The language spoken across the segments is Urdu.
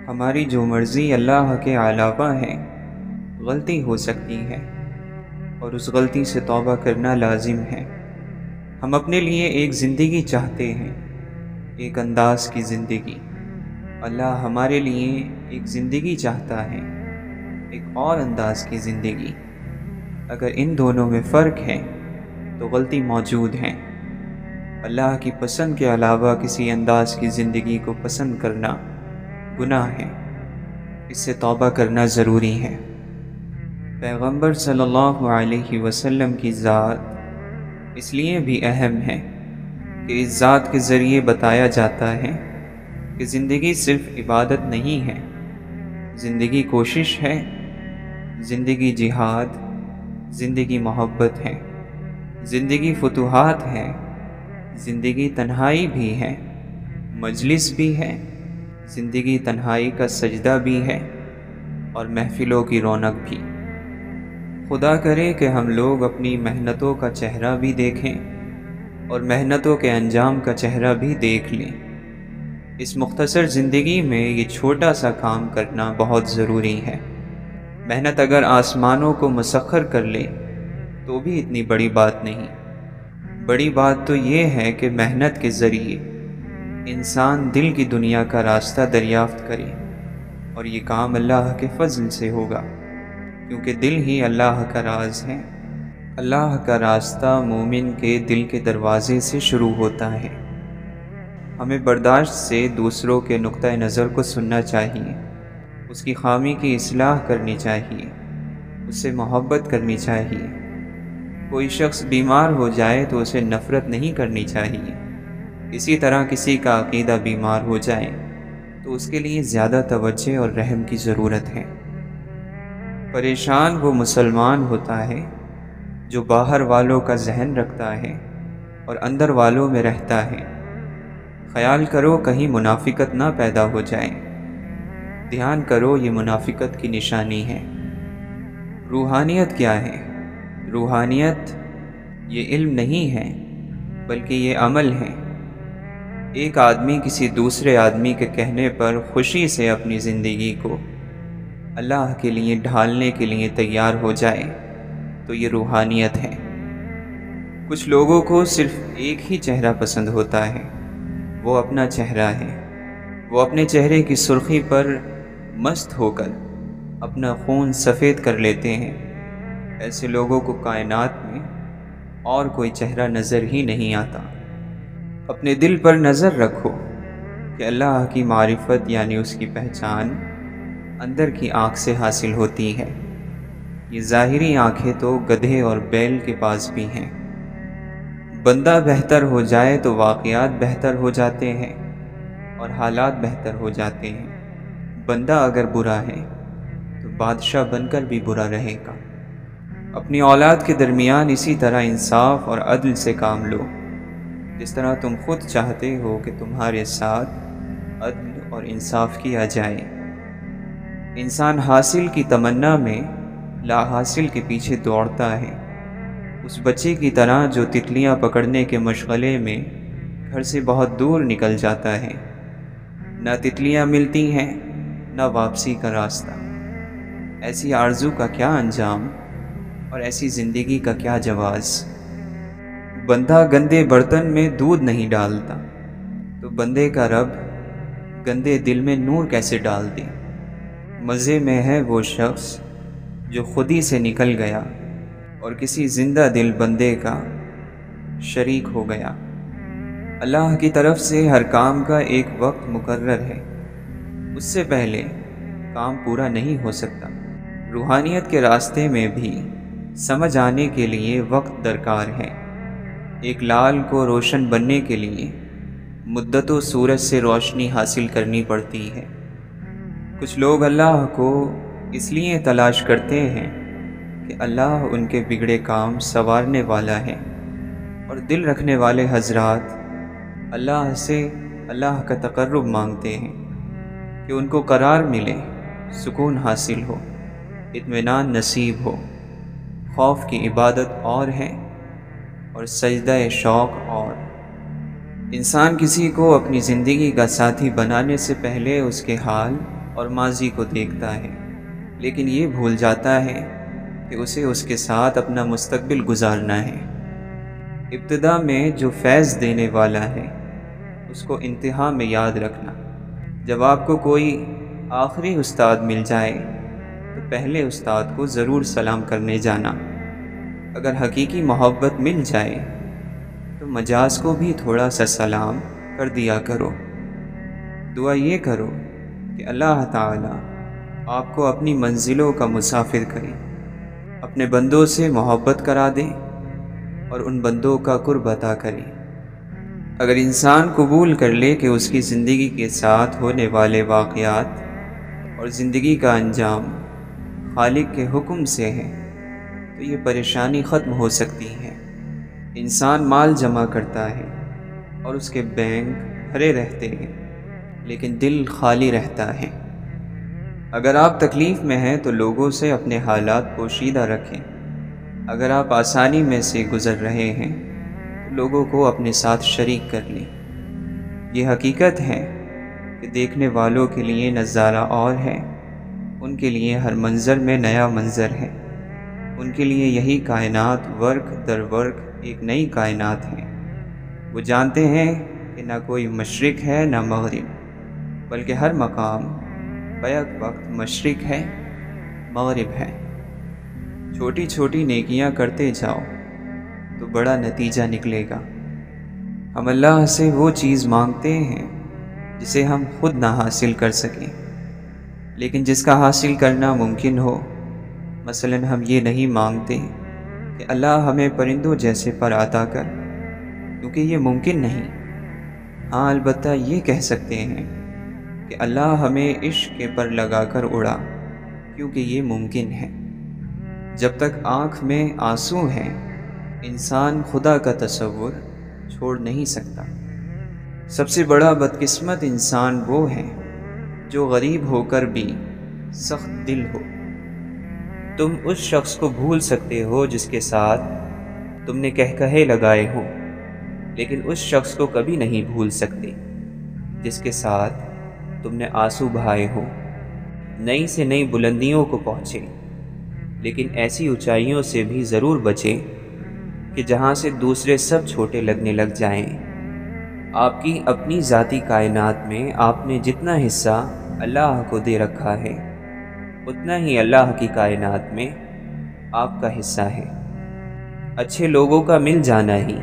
ہماری جو مرضی اللہ کے علاوہ ہے غلطی ہو سکتی ہے اور اس غلطی سے توبہ کرنا لازم ہے۔ ہم اپنے لیے ایک زندگی چاہتے ہیں، ایک انداز کی زندگی۔ اللہ ہمارے لیے ایک زندگی چاہتا ہے، ایک اور انداز کی زندگی۔ اگر ان دونوں میں فرق ہے تو غلطی موجود ہے۔ اللہ کی پسند کے علاوہ کسی انداز کی زندگی کو پسند کرنا گناہ ہے، اس سے توبہ کرنا ضروری ہے۔ پیغمبر صلی اللہ علیہ وسلم کی ذات اس لیے بھی اہم ہے کہ اس ذات کے ذریعے بتایا جاتا ہے کہ زندگی صرف عبادت نہیں ہے، زندگی کوشش ہے، زندگی جہاد، زندگی محبت ہے، زندگی فتوحات ہے، زندگی تنہائی بھی ہے، مجلس بھی ہے، زندگی تنہائی کا سجدہ بھی ہے اور محفلوں کی رونق بھی۔ خدا کرے کہ ہم لوگ اپنی محنتوں کا چہرہ بھی دیکھیں اور محنتوں کے انجام کا چہرہ بھی دیکھ لیں۔ اس مختصر زندگی میں یہ چھوٹا سا کام کرنا بہت ضروری ہے۔ محنت اگر آسمانوں کو مسخر کر لے تو بھی اتنی بڑی بات نہیں۔ بڑی بات تو یہ ہے کہ محنت کے ذریعے انسان دل کی دنیا کا راستہ دریافت کرے، اور یہ کام اللہ کے فضل سے ہوگا، کیونکہ دل ہی اللہ کا راز ہے۔ اللہ کا راستہ مومن کے دل کے دروازے سے شروع ہوتا ہے۔ ہمیں برداشت سے دوسروں کے نقطہ نظر کو سننا چاہیے، اس کی خامی کی اصلاح کرنی چاہیے، اس سے محبت کرنی چاہیے۔ کوئی شخص بیمار ہو جائے تو اسے نفرت نہیں کرنی چاہیے۔ اسی طرح کسی کا عقیدہ بیمار ہو جائے تو اس کے لیے زیادہ توجہ اور رحم کی ضرورت ہے۔ پریشان وہ مسلمان ہوتا ہے جو باہر والوں کا ذہن رکھتا ہے اور اندر والوں میں رہتا ہے۔ خیال کرو کہیں منافقت نہ پیدا ہو جائے۔ دھیان کرو یہ منافقت کی نشانی ہے۔ روحانیت کیا ہے؟ روحانیت یہ علم نہیں ہے بلکہ یہ عمل ہے۔ ایک آدمی کسی دوسرے آدمی کے کہنے پر خوشی سے اپنی زندگی کو اللہ کے لیے ڈھالنے کے لیے تیار ہو جائے تو یہ روحانیت ہے۔ کچھ لوگوں کو صرف ایک ہی چہرہ پسند ہوتا ہے، وہ اپنا چہرہ ہے۔ وہ اپنے چہرے کی سرخی پر مست ہو کر اپنا خون سفید کر لیتے ہیں۔ ایسے لوگوں کو کائنات میں اور کوئی چہرہ نظر ہی نہیں آتا۔ اپنے دل پر نظر رکھو کہ اللہ کی معرفت یعنی اس کی پہچان اندر کی آنکھ سے حاصل ہوتی ہے۔ یہ ظاہری آنکھیں تو گدھے اور بیل کے پاس بھی ہیں۔ بندہ بہتر ہو جائے تو واقعات بہتر ہو جاتے ہیں اور حالات بہتر ہو جاتے ہیں۔ بندہ اگر برا ہے تو بادشاہ بن کر بھی برا رہے گا۔ اپنی اولاد کے درمیان اسی طرح انصاف اور عدل سے کام لو، جس طرح تم خود چاہتے ہو کہ تمہارے ساتھ عدل اور انصاف کیا جائے۔ انسان حاصل کی تمنا میں لا حاصل کے پیچھے دوڑتا ہے، اس بچے کی طرح جو تتلیاں پکڑنے کے مشغلے میں گھر سے بہت دور نکل جاتا ہے۔ نہ تتلیاں ملتی ہیں نہ واپسی کا راستہ۔ ایسی آرزو کا کیا انجام اور ایسی زندگی کا کیا جواز؟ بندہ گندے برتن میں دودھ نہیں ڈالتا تو بندے کا رب گندے دل میں نور کیسے ڈال دے؟ مزے میں ہے وہ شخص جو خود ہی سے نکل گیا اور کسی زندہ دل بندے کا شریک ہو گیا۔ اللہ کی طرف سے ہر کام کا ایک وقت مقرر ہے، اس سے پہلے کام پورا نہیں ہو سکتا۔ روحانیت کے راستے میں بھی سمجھ آنے کے لیے وقت درکار ہے۔ ایک لال کو روشن بننے کے لیے مدتوں سورج سے روشنی حاصل کرنی پڑتی ہے۔ کچھ لوگ اللہ کو اس لیے تلاش کرتے ہیں کہ اللہ ان کے بگڑے کام سنوارنے والا ہے، اور دل رکھنے والے حضرات اللہ سے اللہ کا تقرب مانگتے ہیں کہ ان کو قرار ملے، سکون حاصل ہو، اطمینان نصیب ہو۔ خوف کی عبادت اور ہے اور سجدہ شوق اور۔ انسان کسی کو اپنی زندگی کا ساتھی بنانے سے پہلے اس کے حال اور ماضی کو دیکھتا ہے، لیکن یہ بھول جاتا ہے کہ اسے اس کے ساتھ اپنا مستقبل گزارنا ہے۔ ابتدا میں جو فیض دینے والا ہے اس کو انتہا میں یاد رکھنا۔ جب آپ کو کوئی آخری استاد مل جائے تو پہلے استاد کو ضرور سلام کرنے جانا۔ اگر حقیقی محبت مل جائے تو مجاز کو بھی تھوڑا سا سلام کر دیا کرو۔ دعا یہ کرو کہ اللہ تعالی آپ کو اپنی منزلوں کا مسافر کرے، اپنے بندوں سے محبت کرا دے اور ان بندوں کا قرب عطا کرے۔ اگر انسان قبول کر لے کہ اس کی زندگی کے ساتھ ہونے والے واقعات اور زندگی کا انجام خالق کے حکم سے ہے تو یہ پریشانی ختم ہو سکتی ہے۔ انسان مال جمع کرتا ہے اور اس کے بینک بھرے رہتے ہیں، لیکن دل خالی رہتا ہے۔ اگر آپ تکلیف میں ہیں تو لوگوں سے اپنے حالات پوشیدہ رکھیں۔ اگر آپ آسانی میں سے گزر رہے ہیں تو لوگوں کو اپنے ساتھ شریک کر لیں۔ یہ حقیقت ہے کہ دیکھنے والوں کے لیے نظارہ اور ہے، ان کے لیے ہر منظر میں نیا منظر ہے۔ ان کے لیے یہی کائنات ورق در ورق ایک نئی کائنات ہے۔ وہ جانتے ہیں کہ نہ کوئی مشرق ہے نہ مغرب، بلکہ ہر مقام بیک وقت مشرق ہے، مغرب ہے۔ چھوٹی چھوٹی نیکیاں کرتے جاؤ تو بڑا نتیجہ نکلے گا۔ ہم اللہ سے وہ چیز مانگتے ہیں جسے ہم خود نہ حاصل کر سکیں، لیکن جس کا حاصل کرنا ممکن ہو۔ مثلا ہم یہ نہیں مانگتے کہ اللہ ہمیں پرندوں جیسے پر عطا کر، کیونکہ یہ ممکن نہیں۔ ہاں البتہ یہ کہہ سکتے ہیں کہ اللہ ہمیں عشق کے پر لگا کر اڑا، کیونکہ یہ ممکن ہے۔ جب تک آنکھ میں آنسو ہیں انسان خدا کا تصور چھوڑ نہیں سکتا۔ سب سے بڑا بدقسمت انسان وہ ہے جو غریب ہو کر بھی سخت دل ہو۔ تم اس شخص کو بھول سکتے ہو جس کے ساتھ تم نے کہے لگائے ہوں، لیکن اس شخص کو کبھی نہیں بھول سکتے جس کے ساتھ تم نے آنسو بہائے ہوں۔ نئی سے نئی بلندیوں کو پہنچے، لیکن ایسی اونچائیوں سے بھی ضرور بچے کہ جہاں سے دوسرے سب چھوٹے لگنے لگ جائیں۔ آپ کی اپنی ذاتی کائنات میں آپ نے جتنا حصہ اللہ کو دے رکھا ہے، اتنا ہی اللہ کی کائنات میں آپ کا حصہ ہے۔ اچھے لوگوں کا مل جانا ہی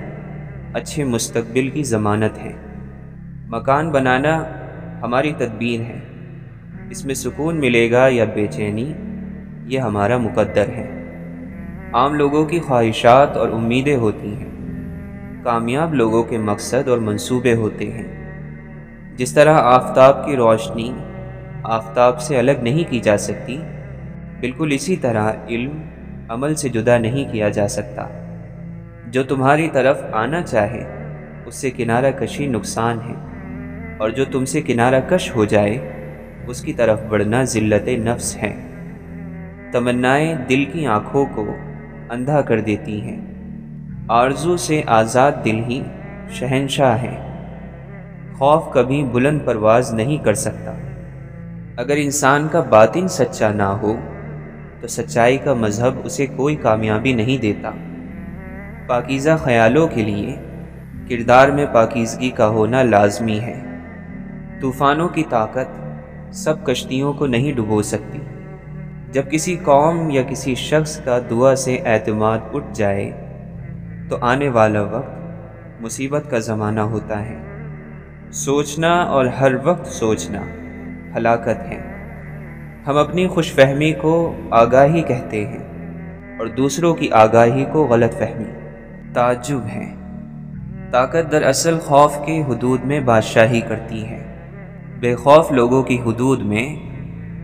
اچھے مستقبل کی ضمانت ہے۔ مکان بنانا ہماری تدبیر ہے، اس میں سکون ملے گا یا بے چینی یہ ہمارا مقدر ہے۔ عام لوگوں کی خواہشات اور امیدیں ہوتی ہیں، کامیاب لوگوں کے مقصد اور منصوبے ہوتے ہیں۔ جس طرح آفتاب کی روشنی آفتاب سے الگ نہیں کی جا سکتی، بالکل اسی طرح علم عمل سے جدا نہیں کیا جا سکتا۔ جو تمہاری طرف آنا چاہے اس سے کنارہ کشی نقصان ہے، اور جو تم سے کنارہ کش ہو جائے اس کی طرف بڑھنا ذلت نفس ہے۔ تمنائیں دل کی آنکھوں کو اندھا کر دیتی ہیں، آرزو سے آزاد دل ہی شہنشاہ ہے۔ خوف کبھی بلند پرواز نہیں کر سکتا۔ اگر انسان کا باطن سچا نہ ہو تو سچائی کا مذہب اسے کوئی کامیابی نہیں دیتا۔ پاکیزہ خیالوں کے لیے کردار میں پاکیزگی کا ہونا لازمی ہے۔ طوفانوں کی طاقت سب کشتیوں کو نہیں ڈبو سکتی۔ جب کسی قوم یا کسی شخص کا دعا سے اعتماد اٹھ جائے تو آنے والا وقت مصیبت کا زمانہ ہوتا ہے۔ سوچنا اور ہر وقت سوچنا ہلاکت ہے۔ ہم اپنی خوش فہمی کو آگاہی کہتے ہیں اور دوسروں کی آگاہی کو غلط فہمی۔ تعجب ہے، طاقت دراصل خوف کے حدود میں بادشاہی کرتی ہے۔ بے خوف لوگوں کی حدود میں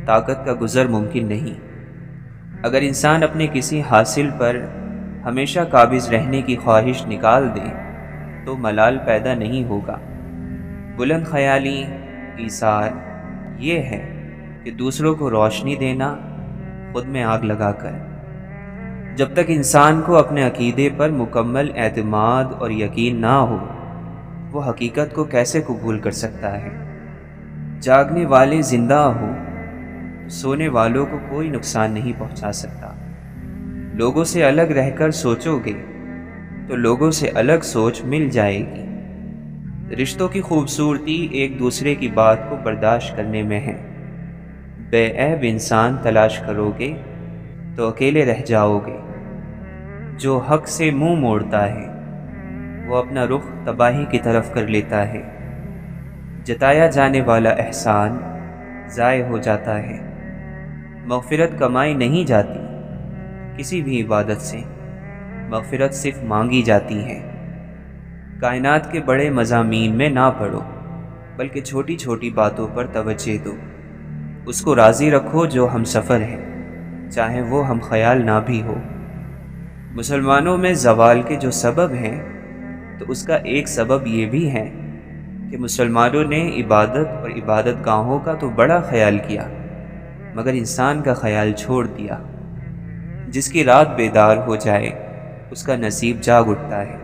طاقت کا گزر ممکن نہیں۔ اگر انسان اپنے کسی حاصل پر ہمیشہ قابض رہنے کی خواہش نکال دے تو ملال پیدا نہیں ہوگا۔ بلند خیالی ایثار یہ ہے کہ دوسروں کو روشنی دینا خود میں آگ لگا کر۔ جب تک انسان کو اپنے عقیدے پر مکمل اعتماد اور یقین نہ ہو وہ حقیقت کو کیسے قبول کر سکتا ہے؟ جاگنے والے زندہ ہو تو سونے والوں کو کوئی نقصان نہیں پہنچا سکتا۔ لوگوں سے الگ رہ کر سوچو گے تو لوگوں سے الگ سوچ مل جائے گی۔ رشتوں کی خوبصورتی ایک دوسرے کی بات کو برداشت کرنے میں ہے۔ بے عیب انسان تلاش کرو گے تو اکیلے رہ جاؤ گے۔ جو حق سے منہ موڑتا ہے وہ اپنا رخ تباہی کی طرف کر لیتا ہے۔ جتایا جانے والا احسان ضائع ہو جاتا ہے۔ مغفرت کمائی نہیں جاتی کسی بھی عبادت سے، مغفرت صرف مانگی جاتی ہے۔ کائنات کے بڑے مضامین میں نہ پڑو بلکہ چھوٹی چھوٹی باتوں پر توجہ دو۔ اس کو راضی رکھو جو ہم سفر ہے، چاہے وہ ہم خیال نہ بھی ہو۔ مسلمانوں میں زوال کے جو سبب ہیں تو اس کا ایک سبب یہ بھی ہے کہ مسلمانوں نے عبادت اور عبادت گاہوں کا تو بڑا خیال کیا مگر انسان کا خیال چھوڑ دیا۔ جس کی رات بیدار ہو جائے اس کا نصیب جاگ اٹھتا ہے۔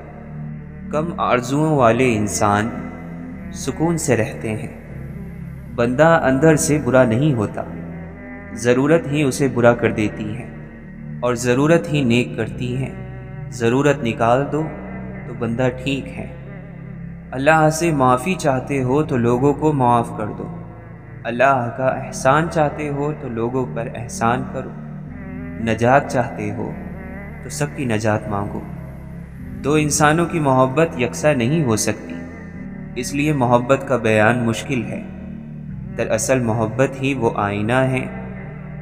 کم آرزوؤں والے انسان سکون سے رہتے ہیں۔ بندہ اندر سے برا نہیں ہوتا، ضرورت ہی اسے برا کر دیتی ہے اور ضرورت ہی نیک کرتی ہے۔ ضرورت نکال دو تو بندہ ٹھیک ہے۔ اللہ سے معافی چاہتے ہو تو لوگوں کو معاف کر دو۔ اللہ کا احسان چاہتے ہو تو لوگوں پر احسان کرو۔ نجات چاہتے ہو تو سب کی نجات مانگو۔ دو انسانوں کی محبت یکساں نہیں ہو سکتی، اس لیے محبت کا بیان مشکل ہے۔ دراصل محبت ہی وہ آئینہ ہے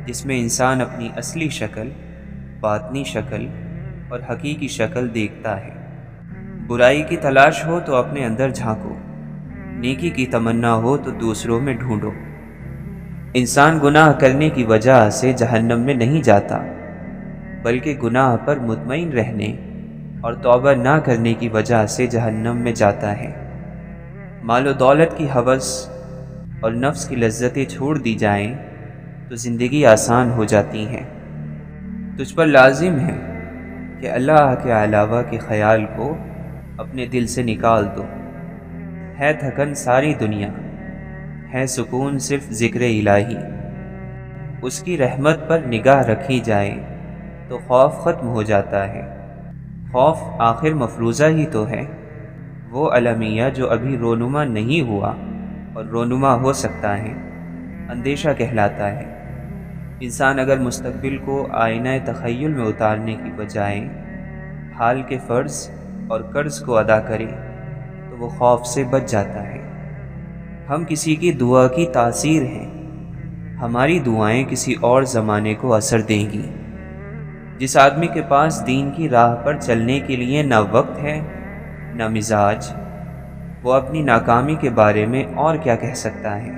جس میں انسان اپنی اصلی شکل، باطنی شکل اور حقیقی شکل دیکھتا ہے۔ برائی کی تلاش ہو تو اپنے اندر جھانکو، نیکی کی تمنا ہو تو دوسروں میں ڈھونڈو۔ انسان گناہ کرنے کی وجہ سے جہنم میں نہیں جاتا بلکہ گناہ پر مطمئن رہنے اور توبہ نہ کرنے کی وجہ سے جہنم میں جاتا ہے۔ مال و دولت کی ہوس اور نفس کی لذتیں چھوڑ دی جائیں تو زندگی آسان ہو جاتی ہے۔ تجھ پر لازم ہے کہ اللہ کے علاوہ کے خیال کو اپنے دل سے نکال دو۔ ہے تھکن ساری دنیا، ہے سکون صرف ذکر الہی۔ اس کی رحمت پر نگاہ رکھی جائے تو خوف ختم ہو جاتا ہے۔ خوف آخر مفروضہ ہی تو ہے، وہ المیہ جو ابھی رونما نہیں ہوا اور رونما ہو سکتا ہے، اندیشہ کہلاتا ہے۔ انسان اگر مستقبل کو آئینہ تخیل میں اتارنے کی بجائے حال کے فرض اور قرض کو ادا کرے تو وہ خوف سے بچ جاتا ہے۔ ہم کسی کی دعا کی تاثیر ہیں، ہماری دعائیں کسی اور زمانے کو اثر دیں گی۔ جس آدمی کے پاس دین کی راہ پر چلنے کے لیے نہ وقت ہے نہ مزاج، وہ اپنی ناکامی کے بارے میں اور کیا کہہ سکتا ہے؟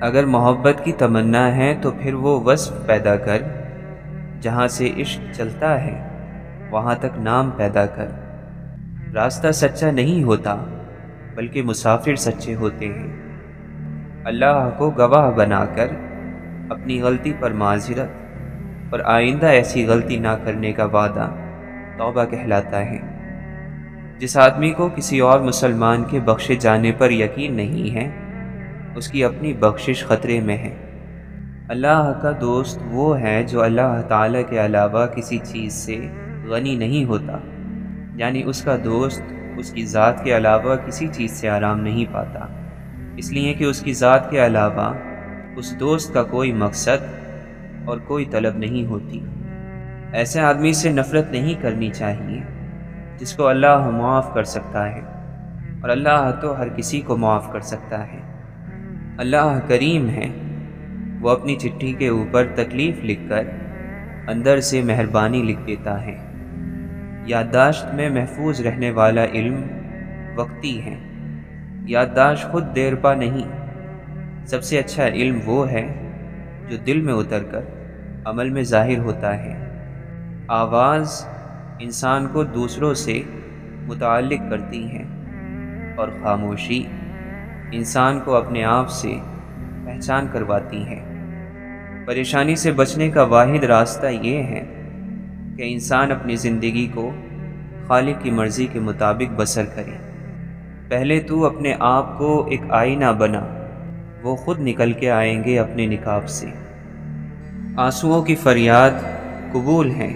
اگر محبت کی تمنا ہے تو پھر وہ وصف پیدا کر، جہاں سے عشق چلتا ہے وہاں تک نام پیدا کر۔ راستہ سچا نہیں ہوتا بلکہ مسافر سچے ہوتے ہیں۔ اللہ کو گواہ بنا کر اپنی غلطی پر معذرت اور آئندہ ایسی غلطی نہ کرنے کا وعدہ توبہ کہلاتا ہے۔ جس آدمی کو کسی اور مسلمان کے بخشے جانے پر یقین نہیں ہے، اس کی اپنی بخشش خطرے میں ہے۔ اللہ کا دوست وہ ہے جو اللہ تعالیٰ کے علاوہ کسی چیز سے غنی نہیں ہوتا، یعنی اس کا دوست اس کی ذات کے علاوہ کسی چیز سے آرام نہیں پاتا، اس لیے کہ اس کی ذات کے علاوہ اس دوست کا کوئی مقصد اور کوئی طلب نہیں ہوتی۔ ایسے آدمی سے نفرت نہیں کرنی چاہیے جس کو اللہ معاف کر سکتا ہے، اور اللہ تو ہر کسی کو معاف کر سکتا ہے۔ اللہ کریم ہے، وہ اپنی چٹھی کے اوپر تکلیف لکھ کر اندر سے مہربانی لکھ دیتا ہے۔ یادداشت میں محفوظ رہنے والا علم وقتی ہے، یادداشت خود دیر پا نہیں۔ سب سے اچھا علم وہ ہے جو دل میں اتر کر عمل میں ظاہر ہوتا ہے۔ آواز انسان کو دوسروں سے متعلق کرتی ہے اور خاموشی انسان کو اپنے آپ سے پہچان کرواتی ہے۔ پریشانی سے بچنے کا واحد راستہ یہ ہے کہ انسان اپنی زندگی کو خالق کی مرضی کے مطابق بسر کرے۔ پہلے تو اپنے آپ کو ایک آئینہ بنا، وہ خود نکل کے آئیں گے اپنے نقاب سے۔ آنسوؤں کی فریاد قبول ہے۔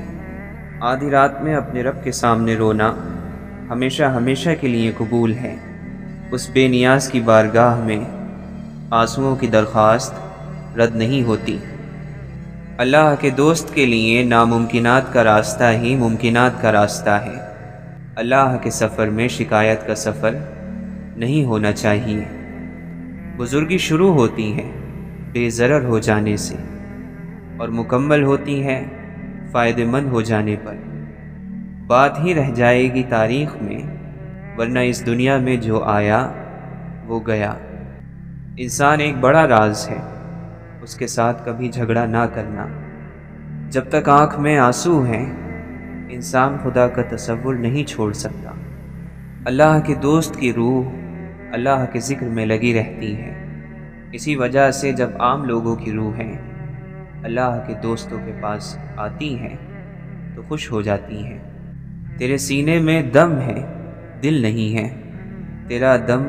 آدھی رات میں اپنے رب کے سامنے رونا ہمیشہ ہمیشہ کے لیے قبول ہے۔ اس بے نیاز کی بارگاہ میں آنسوؤں کی درخواست رد نہیں ہوتی۔ اللہ کے دوست کے لیے ناممکنات کا راستہ ہی ممکنات کا راستہ ہے۔ اللہ کے سفر میں شکایت کا سفر نہیں ہونا چاہیے۔ بزرگی شروع ہوتی ہے بے ضرر ہو جانے سے اور مکمل ہوتی ہے فائدہ مند ہو جانے پر۔ بات ہی رہ جائے گی تاریخ میں، ورنہ اس دنیا میں جو آیا وہ گیا۔ انسان ایک بڑا راز ہے، اس کے ساتھ کبھی جھگڑا نہ کرنا۔ جب تک آنکھ میں آنسو ہیں انسان خدا کا تصور نہیں چھوڑ سکتا۔ اللہ کے دوست کی روح اللہ کے ذکر میں لگی رہتی ہے۔ اسی وجہ سے جب عام لوگوں کی روحیں اللہ کے دوستوں کے پاس آتی ہیں تو خوش ہو جاتی ہیں۔ تیرے سینے میں دم ہے، دل نہیں ہے، تیرا دم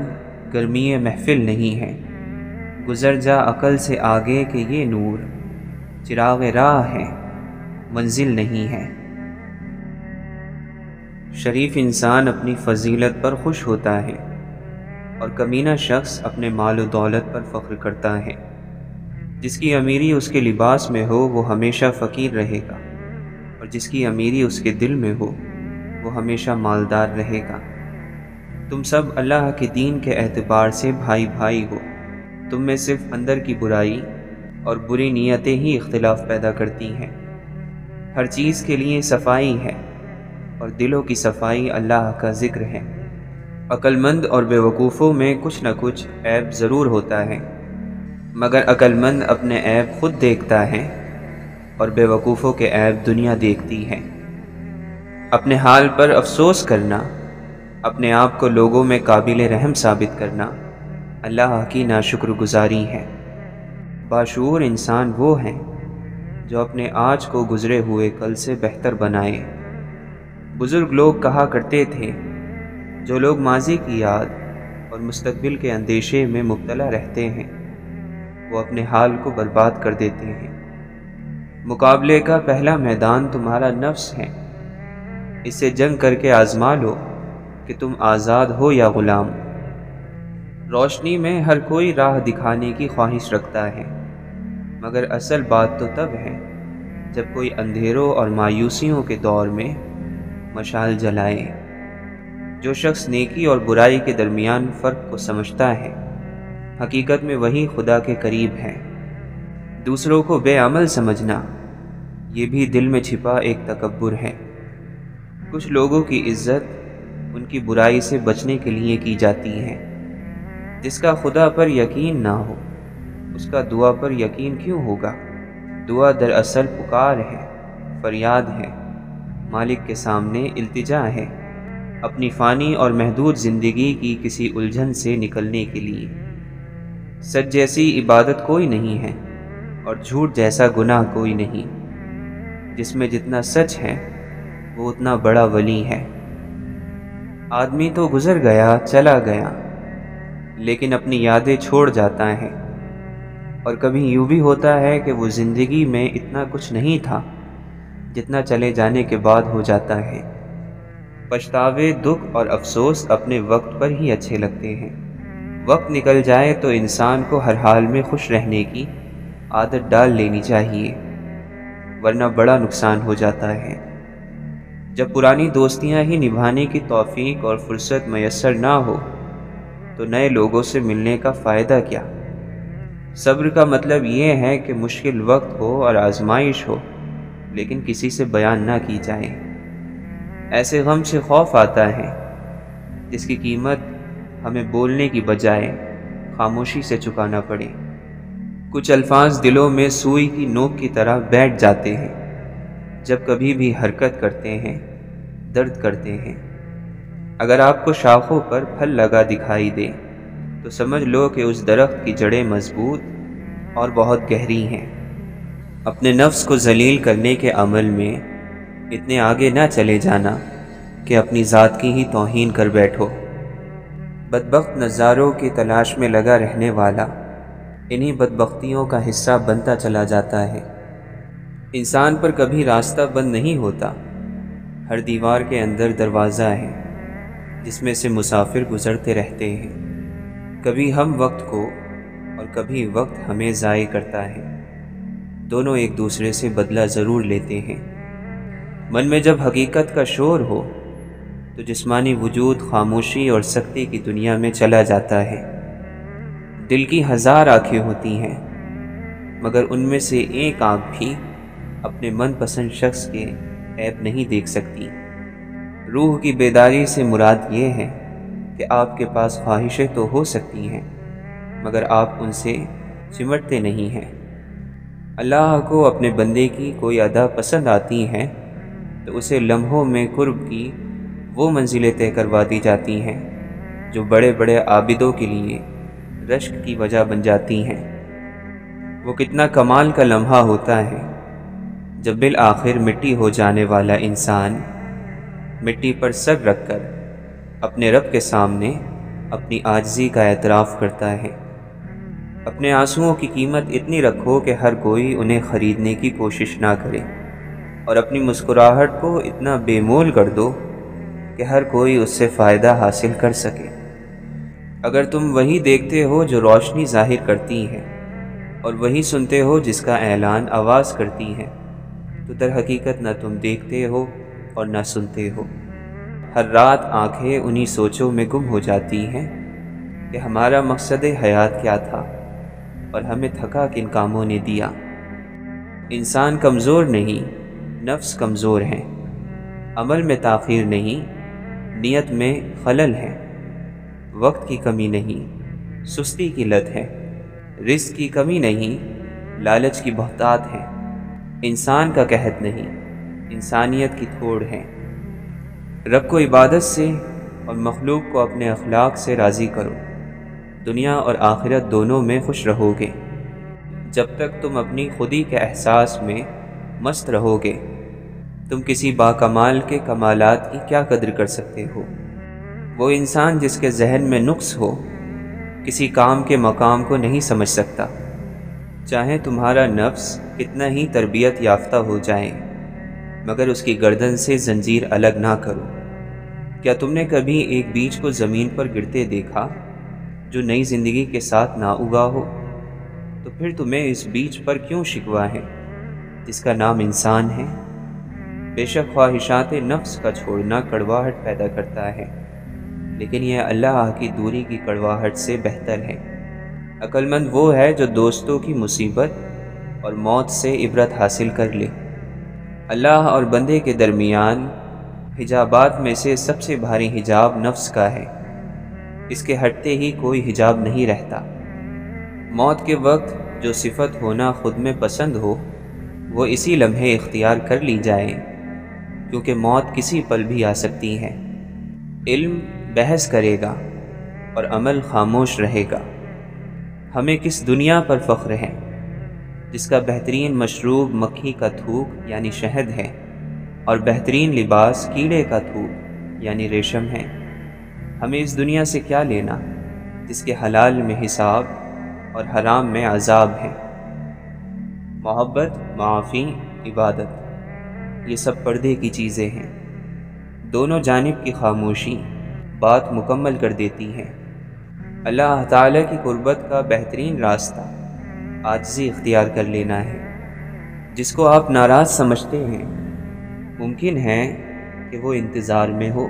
گرمی محفل نہیں ہے۔ گزر جا عقل سے آگے کہ یہ نور چراغ راہ ہے، منزل نہیں ہے۔ شریف انسان اپنی فضیلت پر خوش ہوتا ہے اور کمینہ شخص اپنے مال و دولت پر فخر کرتا ہے۔ جس کی امیری اس کے لباس میں ہو وہ ہمیشہ فقیر رہے گا، اور جس کی امیری اس کے دل میں ہو وہ ہمیشہ مالدار رہے گا۔ تم سب اللہ کے دین کے اعتبار سے بھائی بھائی ہو۔ تم میں صرف اندر کی برائی اور بری نیتیں ہی اختلاف پیدا کرتی ہیں۔ ہر چیز کے لیے صفائی ہے اور دلوں کی صفائی اللہ کا ذکر ہے۔ عقل مند اور بے وقوفوں میں کچھ نہ کچھ عیب ضرور ہوتا ہے، مگر عقل مند اپنے عیب خود دیکھتا ہے اور بے وقوفوں کے عیب دنیا دیکھتی ہے۔ اپنے حال پر افسوس کرنا، اپنے آپ کو لوگوں میں قابل رحم ثابت کرنا اللہ کی ناشکر گزاری ہے۔ باشعور انسان وہ ہیں جو اپنے آج کو گزرے ہوئے کل سے بہتر بنائے۔ بزرگ لوگ کہا کرتے تھے جو لوگ ماضی کی یاد اور مستقبل کے اندیشے میں مبتلا رہتے ہیں وہ اپنے حال کو برباد کر دیتے ہیں۔ مقابلے کا پہلا میدان تمہارا نفس ہے، اس سے جنگ کر کے آزما لو کہ تم آزاد ہو یا غلام۔ روشنی میں ہر کوئی راہ دکھانے کی خواہش رکھتا ہے، مگر اصل بات تو تب ہے جب کوئی اندھیروں اور مایوسیوں کے دور میں مشال جلائے۔ جو شخص نیکی اور برائی کے درمیان فرق کو سمجھتا ہے حقیقت میں وہی خدا کے قریب ہے۔ دوسروں کو بے عمل سمجھنا یہ بھی دل میں چھپا ایک تکبر ہے۔ کچھ لوگوں کی عزت ان کی برائی سے بچنے کے لیے کی جاتی ہے۔ جس کا خدا پر یقین نہ ہو اس کا دعا پر یقین کیوں ہوگا؟ دعا دراصل پکار ہے، فریاد ہے، مالک کے سامنے التجا ہے، اپنی فانی اور محدود زندگی کی کسی الجھن سے نکلنے کے لیے۔ سچ جیسی عبادت کوئی نہیں ہے اور جھوٹ جیسا گناہ کوئی نہیں۔ جس میں جتنا سچ ہے وہ اتنا بڑا ولی ہے۔ آدمی تو گزر گیا چلا گیا لیکن اپنی یادیں چھوڑ جاتا ہے، اور کبھی یوں بھی ہوتا ہے کہ وہ زندگی میں اتنا کچھ نہیں تھا جتنا چلے جانے کے بعد ہو جاتا ہے۔ پچھتاوے، دکھ اور افسوس اپنے وقت پر ہی اچھے لگتے ہیں۔ وقت نکل جائے تو انسان کو ہر حال میں خوش رہنے کی عادت ڈال لینی چاہیے، ورنہ بڑا نقصان ہو جاتا ہے۔ جب پرانی دوستیاں ہی نبھانے کی توفیق اور فرصت میسر نہ ہو تو نئے لوگوں سے ملنے کا فائدہ کیا؟ صبر کا مطلب یہ ہے کہ مشکل وقت ہو اور آزمائش ہو لیکن کسی سے بیان نہ کی جائے۔ ایسے غم سے خوف آتا ہے جس کی قیمت ہمیں بولنے کی بجائے خاموشی سے چکانا پڑے۔ کچھ الفاظ دلوں میں سوئی کی نوک کی طرح بیٹھ جاتے ہیں، جب کبھی بھی حرکت کرتے ہیں درد کرتے ہیں۔ اگر آپ کو شاخوں پر پھل لگا دکھائی دے تو سمجھ لو کہ اس درخت کی جڑیں مضبوط اور بہت گہری ہیں۔ اپنے نفس کو ذلیل کرنے کے عمل میں اتنے آگے نہ چلے جانا کہ اپنی ذات کی ہی توہین کر بیٹھو۔ بدبخت نظاروں کی تلاش میں لگا رہنے والا انہی بدبختیوں کا حصہ بنتا چلا جاتا ہے۔ انسان پر کبھی راستہ بند نہیں ہوتا، ہر دیوار کے اندر دروازہ ہے جس میں سے مسافر گزرتے رہتے ہیں۔ کبھی ہم وقت کو اور کبھی وقت ہمیں ضائع کرتا ہے، دونوں ایک دوسرے سے بدلہ ضرور لیتے ہیں۔ من میں جب حقیقت کا شور ہو تو جسمانی وجود خاموشی اور سکتے کی دنیا میں چلا جاتا ہے۔ دل کی ہزار آنکھیں ہوتی ہیں، مگر ان میں سے ایک آنکھ بھی اپنے من پسند شخص کے عیب نہیں دیکھ سکتی۔ روح کی بیداری سے مراد یہ ہے کہ آپ کے پاس خواہشیں تو ہو سکتی ہیں، مگر آپ ان سے چمٹتے نہیں ہیں۔ اللہ کو اپنے بندے کی کوئی ادا پسند آتی ہے تو اسے لمحوں میں قرب کی وہ منزلیں طے کروا دی جاتی ہیں جو بڑے بڑے عابدوں کے لیے رشک کی وجہ بن جاتی ہیں۔ وہ کتنا کمال کا لمحہ ہوتا ہے جب بالآخر مٹی ہو جانے والا انسان مٹی پر سر رکھ کر اپنے رب کے سامنے اپنی عاجزی کا اعتراف کرتا ہے۔ اپنے آنسوؤں کی قیمت اتنی رکھو کہ ہر کوئی انہیں خریدنے کی کوشش نہ کرے، اور اپنی مسکراہٹ کو اتنا بے مول کر دو کہ ہر کوئی اس سے فائدہ حاصل کر سکے۔ اگر تم وہی دیکھتے ہو جو روشنی ظاہر کرتی ہے اور وہی سنتے ہو جس کا اعلان آواز کرتی ہے، تو در حقیقت نہ تم دیکھتے ہو اور نہ سنتے ہو۔ ہر رات آنکھیں انہی سوچوں میں گم ہو جاتی ہیں کہ ہمارا مقصد حیات کیا تھا اور ہمیں تھکا کن کاموں نے دیا۔ انسان کمزور نہیں، نفس کمزور ہے۔ عمل میں تاخیر نہیں، نیت میں خلل ہے۔ وقت کی کمی نہیں، سستی کی لت ہے۔ رزق کی کمی نہیں، لالچ کی بہتات ہے۔ انسان کا قحط نہیں، انسانیت کی تھوڑ ہے۔ رب کو عبادت سے اور مخلوق کو اپنے اخلاق سے راضی کرو، دنیا اور آخرت دونوں میں خوش رہو گے۔ جب تک تم اپنی خودی کے احساس میں مست رہو گے، تم کسی باکمال کے کمالات کی کیا قدر کر سکتے ہو؟ وہ انسان جس کے ذہن میں نقص ہو کسی کام کے مقام کو نہیں سمجھ سکتا، چاہے تمہارا نفس کتنا ہی تربیت یافتہ ہو جائے، مگر اس کی گردن سے زنجیر الگ نہ کرو۔ کیا تم نے کبھی ایک بیج کو زمین پر گرتے دیکھا جو نئی زندگی کے ساتھ نہ اگا ہو؟ تو پھر تمہیں اس بیج پر کیوں شکوہ ہے جس کا نام انسان ہے؟ بے شک خواہشات نفس کا چھوڑنا کڑواہٹ پیدا کرتا ہے، لیکن یہ اللہ کی دوری کی کڑواہٹ سے بہتر ہے۔ عقل مند وہ ہے جو دوستوں کی مصیبت اور موت سے عبرت حاصل کر لے۔ اللہ اور بندے کے درمیان حجابات میں سے سب سے بھاری حجاب نفس کا ہے، اس کے ہٹتے ہی کوئی حجاب نہیں رہتا۔ موت کے وقت جو صفت ہونا خود میں پسند ہو وہ اسی لمحے اختیار کر لی جائے، کیونکہ موت کسی پل بھی آ سکتی ہے۔ علم بحث کرے گا اور عمل خاموش رہے گا۔ ہمیں کس دنیا پر فخر ہے جس کا بہترین مشروب مکھی کا تھوک یعنی شہد ہے اور بہترین لباس کیڑے کا تھوک یعنی ریشم ہے؟ ہمیں اس دنیا سے کیا لینا جس کے حلال میں حساب اور حرام میں عذاب ہے؟ محبت، معافی، عبادت، یہ سب پردے کی چیزیں ہیں۔ دونوں جانب کی خاموشی بات مکمل کر دیتی ہے۔ اللہ تعالیٰ کی قربت کا بہترین راستہ عاجزی اختیار کر لینا ہے۔ جس کو آپ ناراض سمجھتے ہیں ممکن ہے کہ وہ انتظار میں ہو۔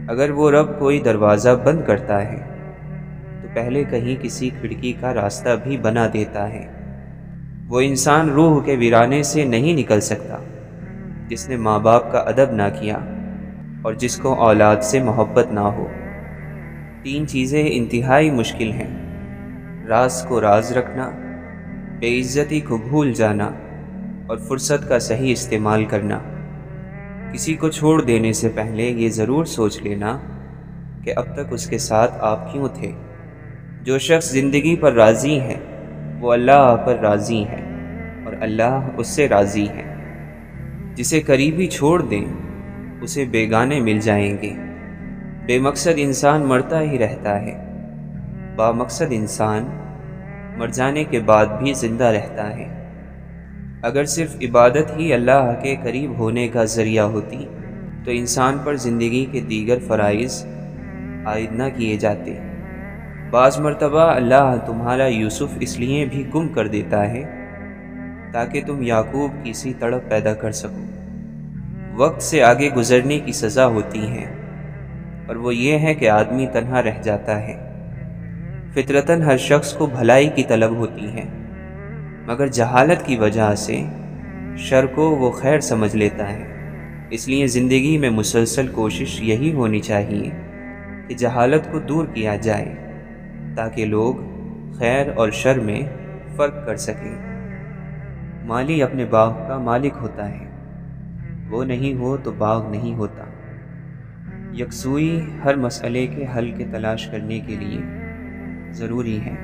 اگر وہ رب کوئی دروازہ بند کرتا ہے تو پہلے کہیں کسی کھڑکی کا راستہ بھی بنا دیتا ہے۔ وہ انسان روح کے ویرانے سے نہیں نکل سکتا جس نے ماں باپ کا ادب نہ کیا اور جس کو اولاد سے محبت نہ ہو۔ تین چیزیں انتہائی مشکل ہیں: راز کو راز رکھنا، بے عزتی کو بھول جانا اور فرصت کا صحیح استعمال کرنا۔ کسی کو چھوڑ دینے سے پہلے یہ ضرور سوچ لینا کہ اب تک اس کے ساتھ آپ کیوں تھے۔ جو شخص زندگی پر راضی ہے وہ اللہ پر راضی ہے اور اللہ اس سے راضی ہے۔ جسے قریبی چھوڑ دیں اسے بیگانے مل جائیں گے۔ بے مقصد انسان مرتا ہی رہتا ہے، با مقصد انسان مر جانے کے بعد بھی زندہ رہتا ہے۔ اگر صرف عبادت ہی اللہ کے قریب ہونے کا ذریعہ ہوتی تو انسان پر زندگی کے دیگر فرائض عائد نہ کیے جاتے۔ بعض مرتبہ اللہ تمہارا یوسف اس لیے بھی گم کر دیتا ہے تاکہ تم یعقوب کی سی تڑپ پیدا کر سکو۔ وقت سے آگے گزرنے کی سزا ہوتی ہے، اور وہ یہ ہے کہ آدمی تنہا رہ جاتا ہے۔ فطرتاً ہر شخص کو بھلائی کی طلب ہوتی ہے، مگر جہالت کی وجہ سے شر کو وہ خیر سمجھ لیتا ہے۔ اس لیے زندگی میں مسلسل کوشش یہی ہونی چاہیے کہ جہالت کو دور کیا جائے تاکہ لوگ خیر اور شر میں فرق کر سکیں۔ مالی اپنے باغ کا مالک ہوتا ہے، وہ نہیں ہو تو باغ نہیں ہوتا۔ یکسوئی ہر مسئلے کے حل کے تلاش کرنے کے لیے ضروری ہے۔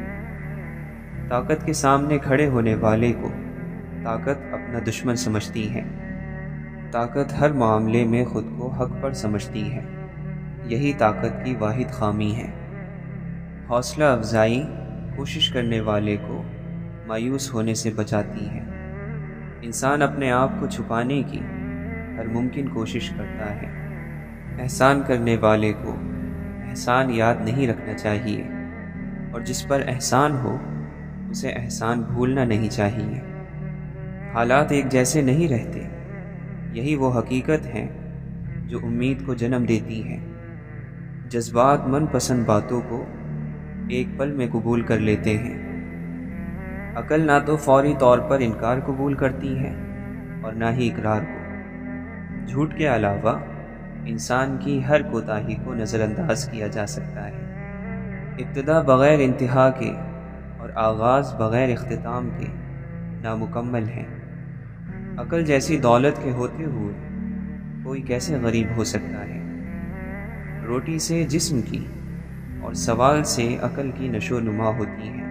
طاقت کے سامنے کھڑے ہونے والے کو طاقت اپنا دشمن سمجھتی ہے۔ طاقت ہر معاملے میں خود کو حق پر سمجھتی ہے، یہی طاقت کی واحد خامی ہے۔ حوصلہ افزائی کوشش کرنے والے کو مایوس ہونے سے بچاتی ہے۔ انسان اپنے آپ کو چھپانے کی ہر ممکن کوشش کرتا ہے۔ احسان کرنے والے کو احسان یاد نہیں رکھنا چاہیے، اور جس پر احسان ہو اسے احسان بھولنا نہیں چاہیے۔ حالات ایک جیسے نہیں رہتے، یہی وہ حقیقت ہے جو امید کو جنم دیتی ہے۔ جذبات من پسند باتوں کو ایک پل میں قبول کر لیتے ہیں۔ عقل نہ تو فوری طور پر انکار قبول کرتی ہے اور نہ ہی اقرار کو۔ جھوٹ کے علاوہ انسان کی ہر کوتاہی کو نظر انداز کیا جا سکتا ہے۔ ابتدا بغیر انتہا کے اور آغاز بغیر اختتام کے نامکمل ہے۔ عقل جیسی دولت کے ہوتے ہوئے کوئی کیسے غریب ہو سکتا ہے؟ روٹی سے جسم کی اور سوال سے عقل کی نشو و نما ہوتی ہے۔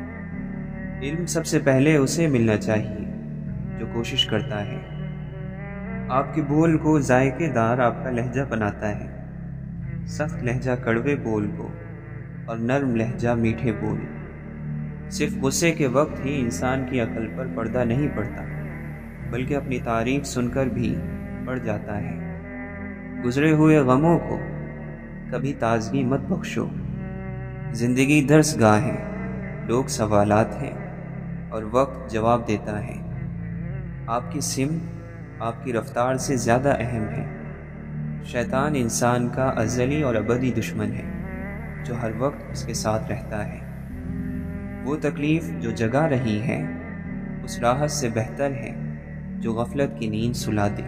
علم سب سے پہلے اسے ملنا چاہیے جو کوشش کرتا ہے۔ آپ کے بول کو ذائقے دار آپ کا لہجہ بناتا ہے۔ سخت لہجہ کڑوے بول کو اور نرم لہجہ میٹھے بول۔ صرف غصے کے وقت ہی انسان کی عقل پر پردہ نہیں پڑتا، بلکہ اپنی تعریف سن کر بھی پڑ جاتا ہے۔ گزرے ہوئے غموں کو کبھی تازگی مت بخشو۔ زندگی درس گاہ ہے، لوگ سوالات ہیں اور وقت جواب دیتا ہے۔ آپ کی سمت آپ کی رفتار سے زیادہ اہم ہے۔ شیطان انسان کا ازلی اور ابدی دشمن ہے جو ہر وقت اس کے ساتھ رہتا ہے۔ وہ تکلیف جو جگا رہی ہے اس راحت سے بہتر ہے جو غفلت کی نیند سلا دے۔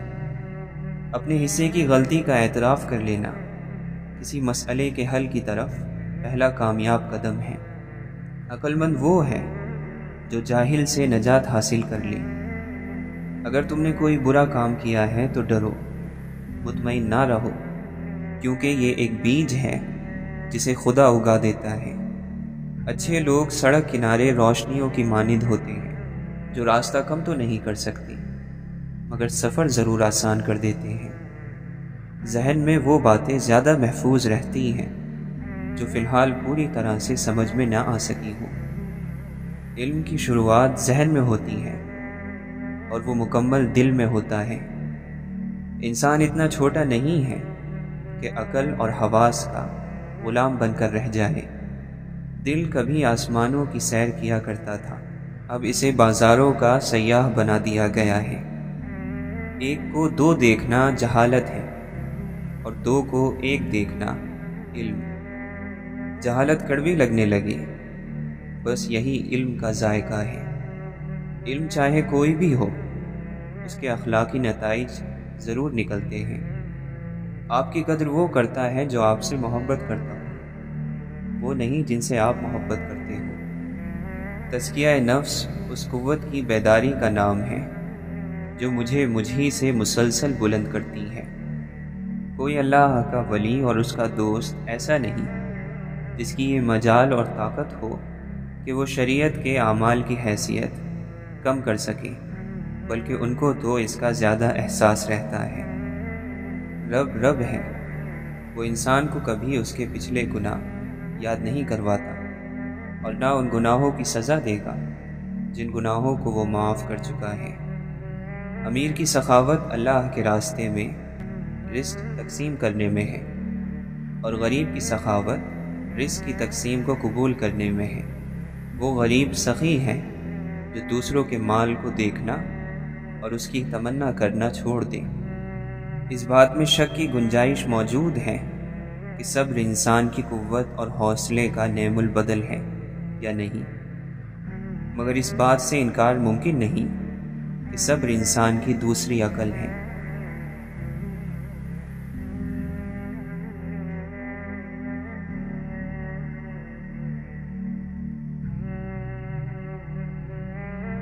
اپنے حصے کی غلطی کا اعتراف کر لینا کسی مسئلے کے حل کی طرف پہلا کامیاب قدم ہے۔ عقل مند وہ ہے جو جاہل سے نجات حاصل کر لے۔ اگر تم نے کوئی برا کام کیا ہے تو ڈرو، مطمئن نہ رہو، کیونکہ یہ ایک بیج ہے جسے خدا اگا دیتا ہے۔ اچھے لوگ سڑک کنارے روشنیوں کی مانند ہوتے ہیں جو راستہ کم تو نہیں کر سکتے مگر سفر ضرور آسان کر دیتے ہیں۔ ذہن میں وہ باتیں زیادہ محفوظ رہتی ہیں جو فی الحال پوری طرح سے سمجھ میں نہ آ سکی ہوں۔ علم کی شروعات ذہن میں ہوتی ہے اور وہ مکمل دل میں ہوتا ہے۔ انسان اتنا چھوٹا نہیں ہے کہ عقل اور حواس کا غلام بن کر رہ جائے۔ دل کبھی آسمانوں کی سیر کیا کرتا تھا، اب اسے بازاروں کا سیاح بنا دیا گیا ہے۔ ایک کو دو دیکھنا جہالت ہے اور دو کو ایک دیکھنا علم۔ جہالت کڑوی لگنے لگے، بس یہی علم کا ذائقہ ہے۔ علم چاہے کوئی بھی ہو، اس کے اخلاقی نتائج ضرور نکلتے ہیں۔ آپ کی قدر وہ کرتا ہے جو آپ سے محبت کرتا ہو، وہ نہیں جن سے آپ محبت کرتے ہو۔ تزکیہ نفس اس قوت کی بیداری کا نام ہے جو مجھے سے مسلسل بلند کرتی ہے۔ کوئی اللہ کا ولی اور اس کا دوست ایسا نہیں جس کی یہ مجال اور طاقت ہو کہ وہ شریعت کے اعمال کی حیثیت کم کر سکے، بلکہ ان کو تو اس کا زیادہ احساس رہتا ہے۔ رب ہے، وہ انسان کو کبھی اس کے پچھلے گناہ یاد نہیں کرواتا اور نہ ان گناہوں کی سزا دے گا جن گناہوں کو وہ معاف کر چکا ہے۔ امیر کی سخاوت اللہ کے راستے میں رزق تقسیم کرنے میں ہے، اور غریب کی سخاوت رزق کی تقسیم کو قبول کرنے میں ہے۔ وہ غریب سخی ہے جو دوسروں کے مال کو دیکھنا اور اس کی تمنا کرنا چھوڑ دے۔ اس بات میں شک کی گنجائش موجود ہے کہ صبر انسان کی قوت اور حوصلے کا نعم البدل ہے یا نہیں، مگر اس بات سے انکار ممکن نہیں کہ صبر انسان کی دوسری عقل ہے۔